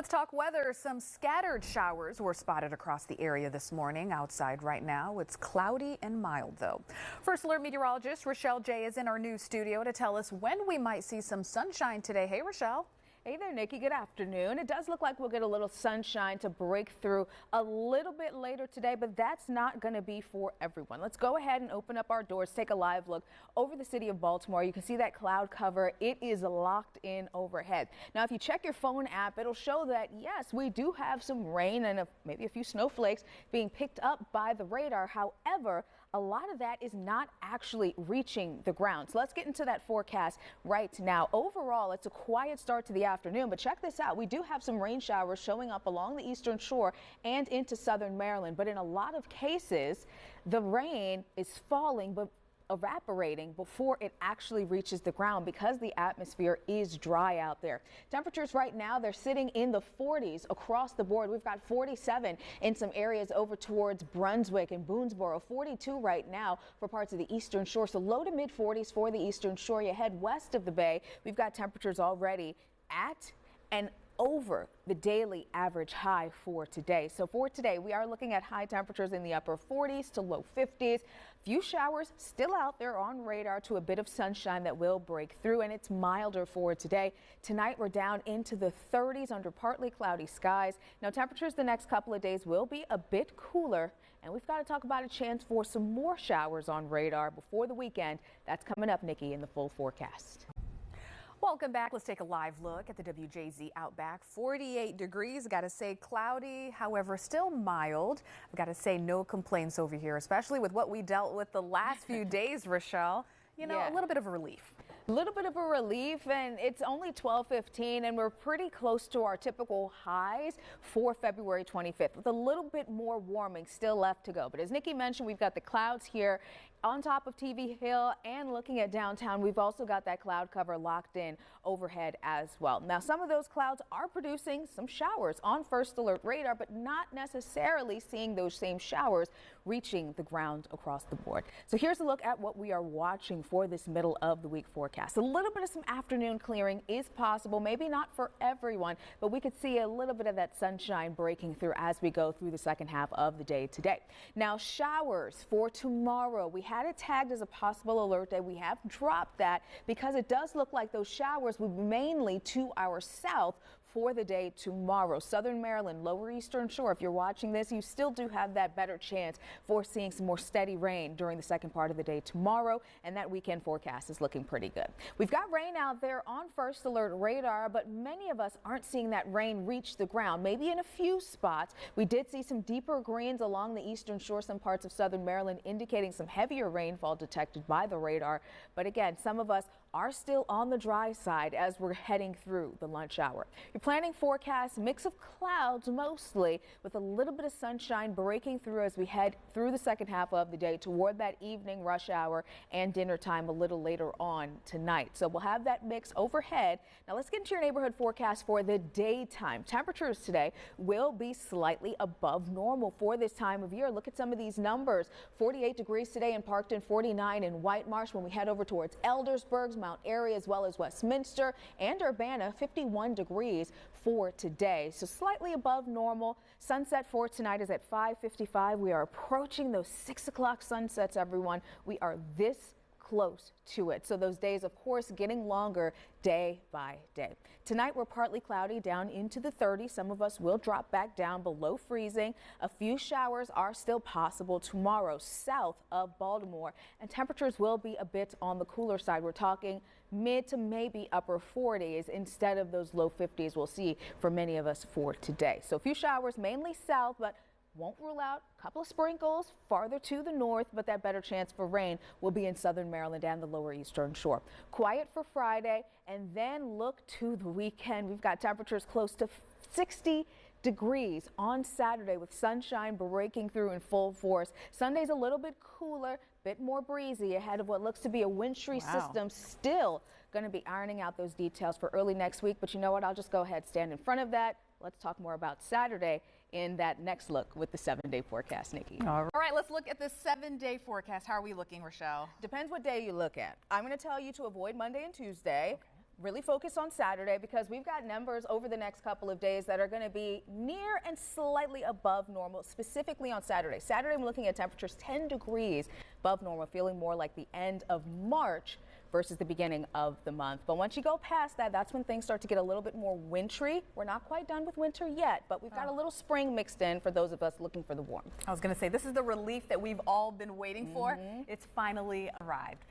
Let's talk weather. Some scattered showers were spotted across the area this morning. Outside right now, it's cloudy and mild, though. First Alert meteorologist Rochelle J is in our news studio to tell us when we might see some sunshine today. Hey, Rochelle. Hey there, Nikki. Good afternoon. It does look like we'll get a little sunshine to break through a little bit later today, but that's not going to be for everyone. Let's go ahead and open up our doors, take a live look over the city of Baltimore. You can see that cloud cover. It is locked in overhead. Now, if you check your phone app, it'll show that, yes, we do have some rain and maybe a few snowflakes being picked up by the radar. However, a lot of that is not actually reaching the ground. So let's get into that forecast right now. Overall, it's a quiet start to the afternoon, but check this out. We do have some rain showers showing up along the eastern shore and into southern Maryland. But in a lot of cases, the rain is falling, but evaporating before it actually reaches the ground because the atmosphere is dry out there. Temperatures right now, they're sitting in the 40s across the board. We've got 47 in some areas over towards Brunswick and Boonesboro, 42 right now for parts of the eastern shore. So low to mid 40s for the eastern shore. You head west of the bay, we've got temperatures already at and over the daily average high for today. So for today, we are looking at high temperatures in the upper 40s to low 50s. Few showers still out there on radar to a bit of sunshine that will break through, and it's milder for today. Tonight, we're down into the 30s under partly cloudy skies. Now, temperatures the next couple of days will be a bit cooler, and we've got to talk about a chance for some more showers on radar before the weekend. That's coming up, Nikki, in the full forecast. Welcome back. Let's take a live look at the WJZ Outback. 48 degrees. Got to say cloudy, however, still mild. I've got to say no complaints over here, especially with what we dealt with the last few days, Rochelle. You know, a little bit of a relief. A little bit of a relief, and it's only 12:15, and we're pretty close to our typical highs for February 25th, with a little bit more warming still left to go. But as Nikki mentioned, we've got the clouds here on top of TV Hill, and looking at downtown, we've also got that cloud cover locked in overhead as well. Now, some of those clouds are producing some showers on First Alert radar, but not necessarily seeing those same showers reaching the ground across the board. So here's a look at what we are watching for this middle of the week forecast. A little bit of some afternoon clearing is possible, maybe not for everyone, but we could see a little bit of that sunshine breaking through as we go through the second half of the day today. Now, showers for tomorrow. We had it tagged as a possible alert day. We have dropped that because it does look like those showers will be mainly to our south for the day tomorrow. Southern Maryland, lower eastern shore. If you're watching this, you still do have that better chance for seeing some more steady rain during the second part of the day tomorrow, and that weekend forecast is looking pretty good. We've got rain out there on First Alert radar, but many of us aren't seeing that rain reach the ground. Maybe in a few spots. We did see some deeper greens along the eastern shore, some parts of southern Maryland indicating some heavier rainfall detected by the radar. But again, some of us are still on the dry side as we're heading through the lunch hour. Your planning forecast, mix of clouds mostly, with a little bit of sunshine breaking through as we head through the second half of the day toward that evening rush hour and dinner time a little later on tonight. So we'll have that mix overhead. Now let's get into your neighborhood forecast for the daytime. Temperatures today will be slightly above normal for this time of year. Look at some of these numbers. 48 degrees today in Parkton, 49 in White Marsh. When we head over towards Eldersburg, Mount Airy, as well as Westminster and Urbana, 51 degrees for today. So slightly above normal. Sunset for tonight is at 5:55. We are approaching those 6 o'clock sunsets, everyone. We are this close to it. So those days, of course, getting longer day by day. Tonight, we're partly cloudy down into the 30s. Some of us will drop back down below freezing. A few showers are still possible tomorrow south of Baltimore, and temperatures will be a bit on the cooler side. We're talking mid to maybe upper 40s instead of those low 50s we'll see for many of us for today. So a few showers mainly south, but won't rule out a couple of sprinkles farther to the north, but that better chance for rain will be in southern Maryland and the lower eastern shore. Quiet for Friday, and then look to the weekend. We've got temperatures close to 60 degrees on Saturday with sunshine breaking through in full force. Sunday's a little bit cooler, bit more breezy ahead of what looks to be a wintry system. Still going to be ironing out those details for early next week. But you know what? I'll just go ahead, stand in front of that. Let's talk more about Saturday in that next look with the 7-day forecast, Nikki. All right, let's look at the 7-day forecast. How are we looking, Rochelle? Depends what day you look at. I'm going to tell you to avoid Monday and Tuesday. really focus on Saturday because we've got numbers over the next couple of days that are going to be near and slightly above normal, specifically on Saturday. Saturday, I'm looking at temperatures 10 degrees above normal, feeling more like the end of March versus the beginning of the month. But once you go past that, that's when things start to get a little bit more wintry. We're not quite done with winter yet, but we've got a little spring mixed in for those of us looking for the warmth. I was going to say, this is the relief that we've all been waiting for. It's finally arrived.